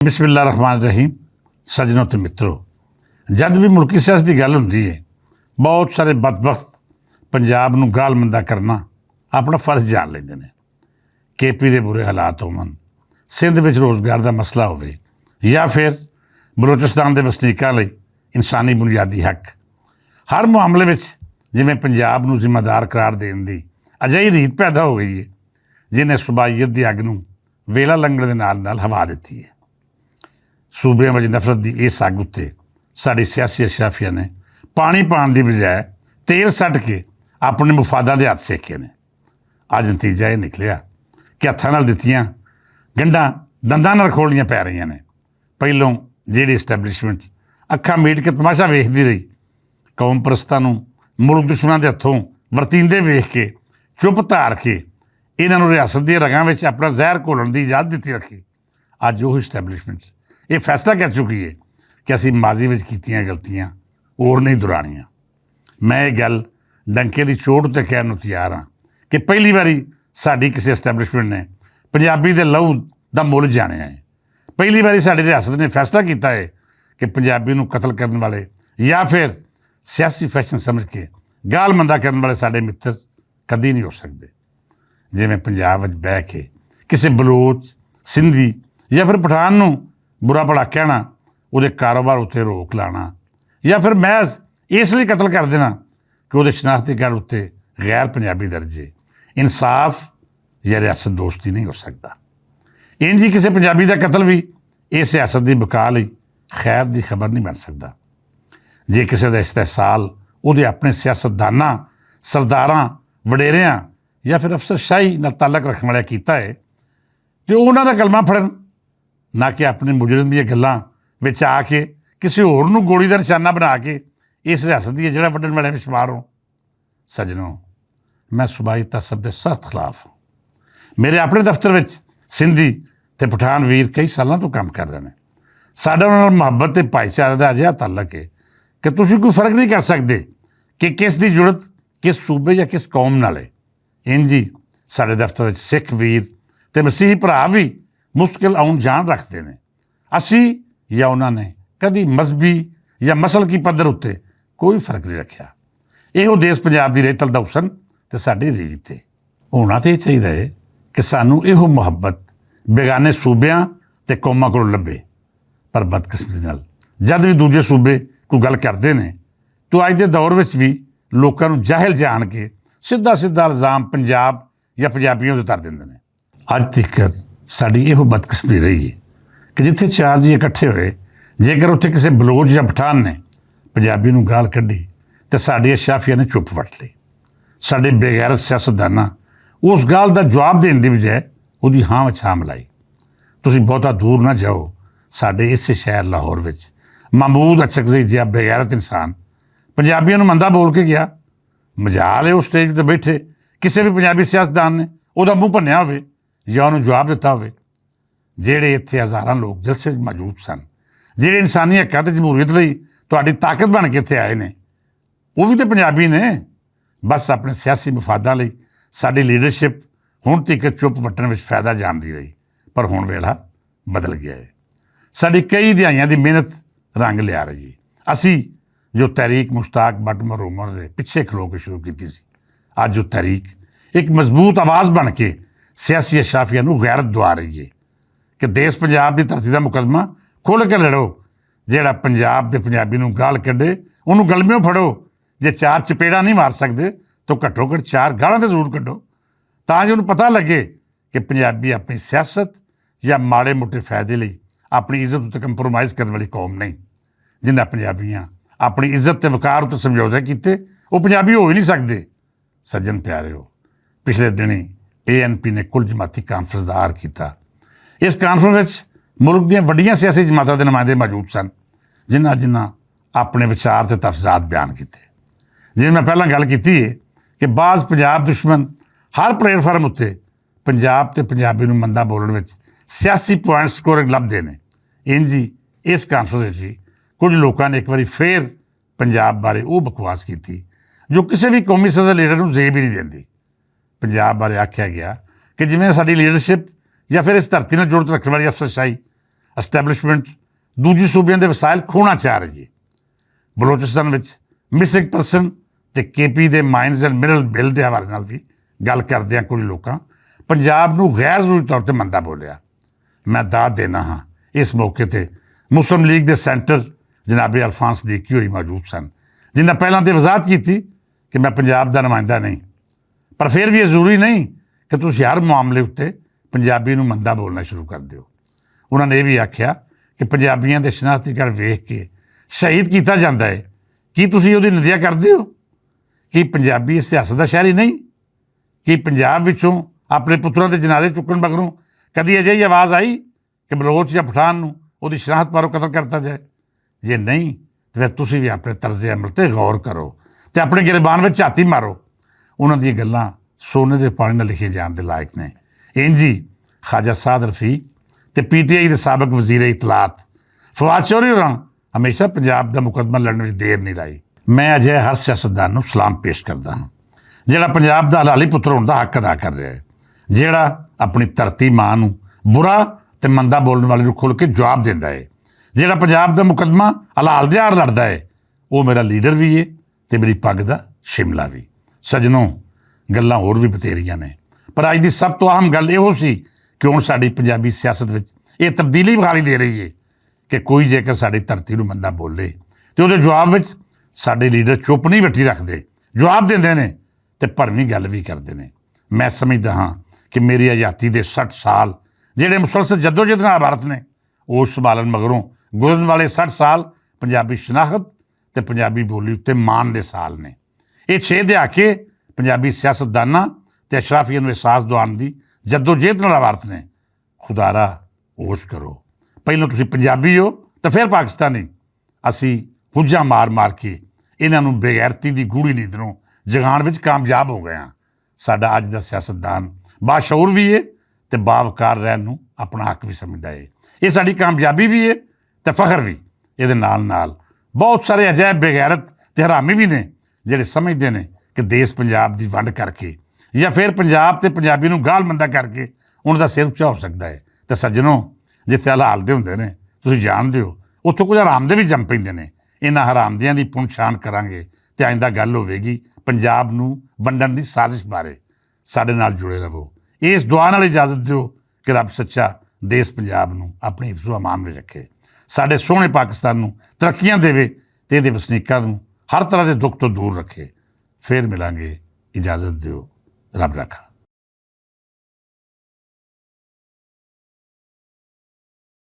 बिस्मिल्लाह रहमान रहीम। सज्जनों तो मित्रों, जब भी मुल्की सियासत की गल होंदी है, बहुत सारे बदबख्त पंजाब नूं गाल मंदा करना अपना फर्ज जान लेंदे ने। केपी के बुरे हालात होवन, सिंध विच रोज़गार का मसला होवे, या फिर बलोचिस्तान के वसनीकां लई इंसानी बुनियादी हक, हर मामले विच जिवें पंजाब नूं जिम्मेदार करार देण दी अजिही रीत पैदा हो गई है जिन्हें सुबाईयत की अग नूं वेला लंघण दे नाल नाल हवा दित्ती है। सूबे में नफरत की इस अग उत्ते साडी सियासी अशराफिया ने पानी पाने की बजाय तेल सट के अपने मुफादा के हथ सेके ने। अज नतीजा ये निकलिया कि हत्थां नाल दित्तियां गंढां दंदां नाल खोलणियां पै रहीआं ने। पहलों जिहड़ी इस्टैबलिशमेंट अखां मीट के तमाशा वेखदी रही, कौम परस्तां नूं मुल्क दुश्मनां दे हत्थों वरतींदे वेख के चुप धार के इन्हां नूं रियासत दी रगां विच अपना जहर घोलण की इजाजत दित्ती रखी। अज वो इस्टैबलिशमेंट ये फैसला कर चुकी है कि असीं माजी विच कीतियां गलतियां होर नहीं दुहराणियां। मैं ये गल डंके की चोट उत्ते कहण नूं तैयार हाँ कि पहली बारी साडी किसी इस्टैबलिशमेंट ने पंजाबी दे लहू दा मुल जाणिया है। पहली बारी साडी रियासत ने फैसला किया है कि पंजाबी नूं कतल करने वाले या फिर सियासी फैशन समझ के गाल मंदा करने वाले साडे मित्र कदी नहीं हो सकते। जिवें पंजाब विच बह के किसी बलोच, सिंधी या फिर पठान नूं बुरा भला कहना, वो कारोबार उत्ते रोक लाना या फिर महज इसलिए कतल कर देना कि वो शनाख्ती कार्ड उत्ते गैर पंजाबी दर्जे, इंसाफ या रियासत दोस्ती नहीं हो सकता। इंज ही किसी पंजाबी का कतल भी इस सियासत की बका लई खैर की खबर नहीं बन सकता। जे किसी का इस्तेहसाल वो अपने सियासतदानां, सरदारां, वडेरियां या फिर अफसरशाही नाल ताल्लुक रखने वाले किया है तो उन्हां दा कलमा फड़न, ना कि अपने मुजरम दी गल्लां विच आके किसी होर नूं गोली का निशाना बना के इस रियासत की जड़ा वड्डण वाले विच मारो। सज्जनों, मैं सूबाई तसब के सख्त खिलाफ हाँ। मेरे अपने दफ्तर में सिंधी ते पठान वीर कई सालों तो काम कर रहे हैं। साडा उन्हां नाल मुहब्बत ते भाईचारे का अजिहा ताल्लुक है कि तुसीं कोई फर्क नहीं कर सकते कि किस दी जुड़त किस सूबे या किस कौम नाल है। इंज ही साडे दफ्तर में सिख वीर ते मसीही भरा भी मुश्किल आउण जान रखते हैं। असी या उन्होंने कभी मजहबी या मसल की पद्धर उत्ते कोई फर्क नहीं रखा। इहो देश पंजाब की रेतल दा हुसन ते साडी रीत है। होना तो यह चाहिए है कि सानू इहो मुहब्बत बेगाने सूबियां ते कौमां कोलों लभे, पर बदकिस्मती नाल जद भी दूजे सूबे कोई गल करते हैं तो अज के दौर में भी लोगों को जाहिल जान के सीधा सीधा इल्जाम पंजाब या पंजाबियों ते धर देंदे ने। अज तक साडी इहो बदकिस्मती रही है कि जिथे चार जी इकट्ठे होए, जेकर उत्थे किसी बलोच या पठान ने पंजाबी नूं गाल कढ़ी तो साडी अशराफिया ने चुप वट ली। साडे बेगैरत सियासतदानां उस गाल का जवाब देने की बजाय उसकी हाँ विच हाँ मिलाई। तुसीं बहुता दूर ना जाओ, साडे इस शहर लाहौर विच महमूद अचकज़ई जिहा बेगैरत इंसान पंजाबियों नूं मंदा बोल के गया। मजाल है उस स्टेज पर बैठे किसी भी पंजाबी सियासतदान ने उहदा मूँह भन्निया होवे या उन्होंने जवाब दिता होवे। ਜਿਹੜੇ ਇੱਥੇ ਹਜ਼ਾਰਾਂ ਲੋਕ ਜਲਸੇ ਮੌਜੂਦ ਸਨ, ਜਿਹੜੇ ਇਨਸਾਨੀ ਹੱਕਾਂ ਤੇ ਜਮਹੂਰੀਅਤ ਲਈ ਤੁਹਾਡੀ ਤਾਕਤ ਬਣ ਕੇ ਇੱਥੇ ਆਏ ਨੇ, ਉਹ ਵੀ ਤਾਂ ਪੰਜਾਬੀ ਨੇ। ਬਸ ਆਪਣੇ ਸਿਆਸੀ ਮਫਾਦਾਂ ਲਈ ਸਾਡੀ ਲੀਡਰਸ਼ਿਪ ਹੁਣ ਤੱਕ ਚੁੱਪ ਵੱਟਣ ਵਿੱਚ ਫਾਇਦਾ ਜਾਣਦੀ ਰਹੀ, ਪਰ ਹੁਣ ਵੇਲਾ ਬਦਲ ਗਿਆ ਹੈ। ਸਾਡੀ ਕਈ ਦਿਹਾਈਆਂ ਦੀ ਮਿਹਨਤ ਰੰਗ ਲਿਆ ਰਹੀ ਹੈ। ਅਸੀਂ ਜੋ ਤਹਿਰੀਕ ਮੁਸ਼ਤਾਕ ਬੱਟ ਮਰਹੂਮ ਦੇ ਪਿੱਛੇ ਖਲੋ ਕੇ ਸ਼ੁਰੂ ਕੀਤੀ ਸੀ, ਅੱਜ ਉਹ ਤਹਿਰੀਕ ਇੱਕ ਮਜ਼ਬੂਤ ਆਵਾਜ਼ ਬਣ ਕੇ ਸਿਆਸੀ ਅਸ਼ਰਾਫੀਆਂ ਨੂੰ ਗੈਰਤ ਦਵਾ ਰਹੀ ਹੈ कि देश पंजाब की धरती का मुकदमा खुल के लड़ो। जोड़ा पंजाब के पंजाबी नूं गाल कढ़े उन्होंने गलमियों फड़ो। जे चार चपेड़ा नहीं मार सकते तो घट्टो घट्ट चार गालां तो जरूर कढ़ो, ताकि उन्हें पता लगे कि पंजाबी अपनी सियासत या माड़े मोटे फायदे लिए अपनी इज्जत उत्ते कंप्रोमाइज़ करने वाली कौम नहीं। जिन्हें पंजाबियां अपनी इज्जत ते वकार उत्ते समझौते किए वो पंजाबी हो ही नहीं सकते। सज्जन प्यारे हो, पिछले दिनी ANP ने कुल जमाती कांफ्रेंस का आगाज़ किया। इस कानफ्रेंस मुल्क दी वड्डियां सियासी जमातों के नुमाइंदे मौजूद सन, जिन्हां अपने विचार ते तफजात बयान किए। जिवें मैं पहलां गल कीती है कि बाज़ पंजाब दुश्मन हर प्लेटफार्म उत्ते पंजाब ते पंजाबी नूं मंदा बोलण विच सियासी पॉइंट स्कोरिंग लभदे ने। इंज ही इस कानफ्रेंस भी कुछ लोगों ने एक बार फिर पंजाब बारे वो बकवास की जो किसी भी कौमी सतह लीडर नूं जेब ही नहीं देंदी। पंजाब बारे आख्या गया कि जिवें साडी लीडरशिप या फिर इस धरती ने जुड़त रखने वाली अफसरशाही ਐਸਟੈਬਲਿਸ਼ਮੈਂਟ ਦੂਜੀ ਸੂਬਿਆਂ ਦੇ ਵਸਾਇਲ ਖੋਹਣਾ ਚਾਹ ਰਹੀ ਹੈ। ਬਲੋਚਿਸਤਾਨ ਵਿੱਚ ਮਿਸਿੰਗ ਪਰਸਨ ਅਤੇ KP ਦੇ ਮਾਈਨਸ ਐਂਡ ਮਿਨਰਲ ਬਿੱਲ ਦੇ ਹਵਾਲੇ ਨਾਲ ਵੀ ਗੱਲ ਕਰਦਿਆਂ ਕੁਝ ਲੋਕਾਂ ਪੰਜਾਬ ਨੂੰ ਗੈਰ ਜ਼ਰੂਰੀ ਤੌਰ 'ਤੇ ਮੰਦਾ ਬੋਲਿਆ। ਮੈਂ ਦਾਦ ਦੇਣਾ ਹਾਂ ਇਸ ਮੌਕੇ 'ਤੇ ਮੁਸਲਿਮ ਲੀਗ ਦੇ ਸੈਂਟਰ ਜਨਾਬ ਅਲਫਾਨ ਸਦੀਕੀ ਹੋਰੀ ਮੌਜੂਦ ਸਨ, ਜਿਨ੍ਹਾਂ ਪਹਿਲਾਂ ਤਾਂ ਵਜ਼ਾਹਤ ਕੀਤੀ ਕਿ ਮੈਂ ਪੰਜਾਬ ਦਾ ਨੁਮਾਇੰਦਾ ਨਹੀਂ, ਪਰ ਫਿਰ ਵੀ ਇਹ ਜ਼ਰੂਰੀ ਨਹੀਂ ਕਿ ਤੁਸੀਂ ਹਰ ਮਾਮਲੇ ਉੱਤੇ ਪੰਜਾਬੀ ਨੂੰ ਮੰਦਾ ਬੋਲਣਾ ਸ਼ੁਰੂ ਕਰ ਦਿਓ। ਉਹਨਾਂ ਨੇ ਇਹ ਵੀ ਆਖਿਆ ਕਿ ਪੰਜਾਬੀਆਂ ਦੇ ਸ਼ਨਾਖਤੀ ਕਾਰਡ ਵੇਖ ਕੇ ਸ਼ਹੀਦ ਕੀਤਾ ਜਾਂਦਾ ਹੈ, ਕੀ ਤੁਸੀਂ ਉਹਦੀ ਨਿੰਦਿਆ ਕਰਦੇ ਹੋ? ਕੀ ਪੰਜਾਬੀ ਇਸ ਸਿਆਸਤ ਦਾ ਸ਼ਹਿਰੀ ਨਹੀਂ? ਕੀ ਪੰਜਾਬ ਵਿੱਚੋਂ ਆਪਣੇ ਪੁੱਤਰਾਂ ਦੇ ਜਨਾਜ਼ੇ ਚੁੱਕਣ ਮਗਰੋਂ ਕਦੀ ਅਜਿਹੀ ਆਵਾਜ਼ ਆਈ ਕਿ ਬਲੋਚ ਜਾਂ ਪਠਾਨ ਨੂੰ ਉਹਦੀ ਸ਼ਨਾਖਤ ਬਾਰੇ ਕਤਲ ਕਰਤਾ ਜਾਏ? ਜੇ ਨਹੀਂ ਤਾਂ ਫਿਰ ਤੁਸੀਂ ਵੀ ਆਪਣੇ ਤਰਜ਼ੇ ਅਮਲ 'ਤੇ ਗੌਰ ਕਰੋ ਅਤੇ ਆਪਣੇ ਗਿਰਬਾਨ ਵਿੱਚ ਝਾਤੀ ਮਾਰੋ। ਉਹਨਾਂ ਦੀਆਂ ਗੱਲਾਂ ਸੋਨੇ ਦੇ ਪਾਣੀ ਨਾਲ ਲਿਖੇ ਜਾਣ ਦੇ ਲਾਇਕ ਨੇ। ਇੰਝ ਹੀ ਖਾਜਾ ਸਾਦ ਰਫੀਕ ਅਤੇ PTI ਦੇ ਸਾਬਕ ਵਜ਼ੀਰ ਇਤਲਾਤ ਫਵਾਦ ਚੌਧਰੀ ਹੋਰਾਂ ਹਮੇਸ਼ਾ ਪੰਜਾਬ ਦਾ ਮੁਕੱਦਮਾ ਲੜਨ ਵਿੱਚ ਦੇਰ ਨਹੀਂ ਲਾਈ। ਮੈਂ ਅਜਿਹੇ ਹਰ ਸਿਆਸਤਦਾਨ ਨੂੰ ਸਲਾਮ ਪੇਸ਼ ਕਰਦਾ ਹਾਂ ਜਿਹੜਾ ਪੰਜਾਬ ਦਾ ਹਲਾਲੀ ਪੁੱਤਰ ਹੋਣ ਦਾ ਹੱਕ ਅਦਾ ਕਰ ਰਿਹਾ ਹੈ, ਜਿਹੜਾ ਆਪਣੀ ਧਰਤੀ ਮਾਂ ਨੂੰ ਬੁਰਾ ਅਤੇ ਮੰਦਾ ਬੋਲਣ ਵਾਲੇ ਨੂੰ ਖੁੱਲ੍ਹ ਕੇ ਜਵਾਬ ਦਿੰਦਾ ਹੈ, ਜਿਹੜਾ ਪੰਜਾਬ ਦਾ ਮੁਕੱਦਮਾ ਹਲਾਲ ਦੇ ਆਰ ਲੜਦਾ ਹੈ। ਉਹ ਮੇਰਾ ਲੀਡਰ ਵੀ ਹੈ ਅਤੇ ਮੇਰੀ ਪੱਗ ਦਾ ਸ਼ਿਮਲਾ ਵੀ। ਸੱਜਣੋ, ਗੱਲਾਂ ਹੋਰ ਵੀ ਬਥੇਰੀਆਂ ਨੇ, ਪਰ ਅੱਜ ਦੀ ਸਭ ਤੋਂ ਅਹਿਮ ਗੱਲ ਇਹੋ ਸੀ ਕਿ ਹੁਣ ਸਾਡੀ ਪੰਜਾਬੀ ਸਿਆਸਤ ਵਿੱਚ ਇਹ ਤਬਦੀਲੀ ਵਿਖਾਈ ਦੇ ਰਹੀ ਹੈ ਕਿ ਕੋਈ ਜੇਕਰ ਸਾਡੀ ਧਰਤੀ ਨੂੰ ਮੰਦਾ ਬੋਲੇ ਅਤੇ ਉਹਦੇ ਜਵਾਬ ਵਿੱਚ ਸਾਡੇ ਲੀਡਰ ਚੁੱਪ ਨਹੀਂ ਬੈਠੀ ਰੱਖਦੇ, ਜਵਾਬ ਦਿੰਦੇ ਨੇ ਅਤੇ ਭਰਵੀਂ ਗੱਲ ਵੀ ਕਰਦੇ ਨੇ। ਮੈਂ ਸਮਝਦਾ ਹਾਂ ਕਿ ਮੇਰੀ ਆਜ਼ਾਦੀ ਦੇ 60 ਸਾਲ ਜਿਹੜੇ ਮੁਸਲਸਲ ਜੱਦੋ-ਜਹਿਦ ਨਾਲ ਭਾਰਤ ਨੇ ਉਹ ਸੰਭਾਲਣ ਮਗਰੋਂ ਗੁਜ਼ਰਨ ਵਾਲੇ 60 ਸਾਲ ਪੰਜਾਬੀ ਸ਼ਨਾਖਤ ਅਤੇ ਪੰਜਾਬੀ ਬੋਲੀ ਉੱਤੇ ਮਾਣ ਦੇ ਸਾਲ ਨੇ। ਇਹ 6 ਦਹਾਕੇ ਪੰਜਾਬੀ ਸਿਆਸਤਦਾਨਾਂ ਅਤੇ ਅਸ਼ਰਾਫੀਆਂ ਨੂੰ ਅਹਿਸਾਸ ਦਿਵਾਉਣ ਦੀ ਜੱਦੋ-ਜਹਿਦ ਨਾਲ ਭਾਰਤ ਨੇ। ਖੁਦਾਰਾ ਹੋਸ਼ ਕਰੋ, ਪਹਿਲਾਂ ਤੁਸੀਂ ਪੰਜਾਬੀ ਹੋ ਤਾਂ ਫਿਰ ਪਾਕਿਸਤਾਨੀ। ਅਸੀਂ ਹੁੱਜਾਂ ਮਾਰ ਕੇ ਇਹਨਾਂ ਨੂੰ ਬੇਗੈਰਤੀ ਦੀ ਗੂੜੀ ਨੀਂਦਰੋਂ ਜਗਾਉਣ ਵਿੱਚ ਕਾਮਯਾਬ ਹੋ ਗਏ ਹਾਂ। ਸਾਡਾ ਅੱਜ ਦਾ ਸਿਆਸਤਦਾਨ ਬਾਸ਼ਊਰ ਵੀ ਹੈ ਅਤੇ ਬਾਵਕਾਰ ਰਹਿਣ ਨੂੰ ਆਪਣਾ ਹੱਕ ਵੀ ਸਮਝਦਾ ਹੈ। ਇਹ ਸਾਡੀ ਕਾਮਯਾਬੀ ਵੀ ਹੈ ਅਤੇ ਫਖਰ ਵੀ। ਇਹਦੇ ਨਾਲ ਨਾਲ ਬਹੁਤ ਸਾਰੇ ਅਜਿਹੇ ਬੇਗੈਰਤ ਅਤੇ ਹਰਾਮੀ ਵੀ ਨੇ ਜਿਹੜੇ ਸਮਝਦੇ ਨੇ ਕਿ ਦੇਸ਼ ਪੰਜਾਬ ਦੀ ਵੰਡ ਕਰਕੇ ਜਾਂ ਫਿਰ ਪੰਜਾਬ ਅਤੇ ਪੰਜਾਬੀ ਨੂੰ ਗਾਲ ਮੰਦਾ ਕਰਕੇ ਉਹਨਾਂ ਦਾ ਸਿਰ ਉੱਚਾ ਹੋ ਸਕਦਾ ਹੈ। ਅਤੇ ਸੱਜਣੋ, ਜਿੱਥੇ ਹਾਲਾਤ ਦੇ ਹੁੰਦੇ ਨੇ ਤੁਸੀਂ ਜਾਣਦੇ ਹੋ, ਉੱਥੋਂ ਕੁਝ ਹਰਾਮ ਦੇ ਵੀ ਜੰਮ ਪੈਂਦੇ ਨੇ। ਇਹਨਾਂ ਹਰਾਮਦਿਆਂ ਦੀ ਪੁਣਛਾਣ ਕਰਾਂਗੇ ਅਤੇ ਆਇੰਦਾ ਗੱਲ ਹੋਵੇਗੀ ਪੰਜਾਬ ਨੂੰ ਵੰਡਣ ਦੀ ਸਾਜ਼ਿਸ਼ ਬਾਰੇ। ਸਾਡੇ ਨਾਲ ਜੁੜੇ ਰਹੋ। ਇਸ ਦੁਆ ਨਾਲ ਇਜਾਜ਼ਤ ਦਿਓ ਕਿ ਰੱਬ ਸੱਚਾ ਦੇਸ਼ ਪੰਜਾਬ ਨੂੰ ਆਪਣੀ ਹਿਫਜ਼ੋ ਅਮਾਨ ਵਿੱਚ ਰੱਖੇ, ਸਾਡੇ ਸੋਹਣੇ ਪਾਕਿਸਤਾਨ ਨੂੰ ਤਰੱਕੀਆਂ ਦੇਵੇ ਅਤੇ ਇਹਦੇ ਵਸਨੀਕਾਂ ਨੂੰ ਹਰ ਤਰ੍ਹਾਂ ਦੇ ਦੁੱਖ ਤੋਂ ਦੂਰ ਰੱਖੇ। ਫਿਰ ਮਿਲਾਂਗੇ, ਇਜਾਜ਼ਤ ਦਿਓ, ਰੱਬ ਰੱਖਾ।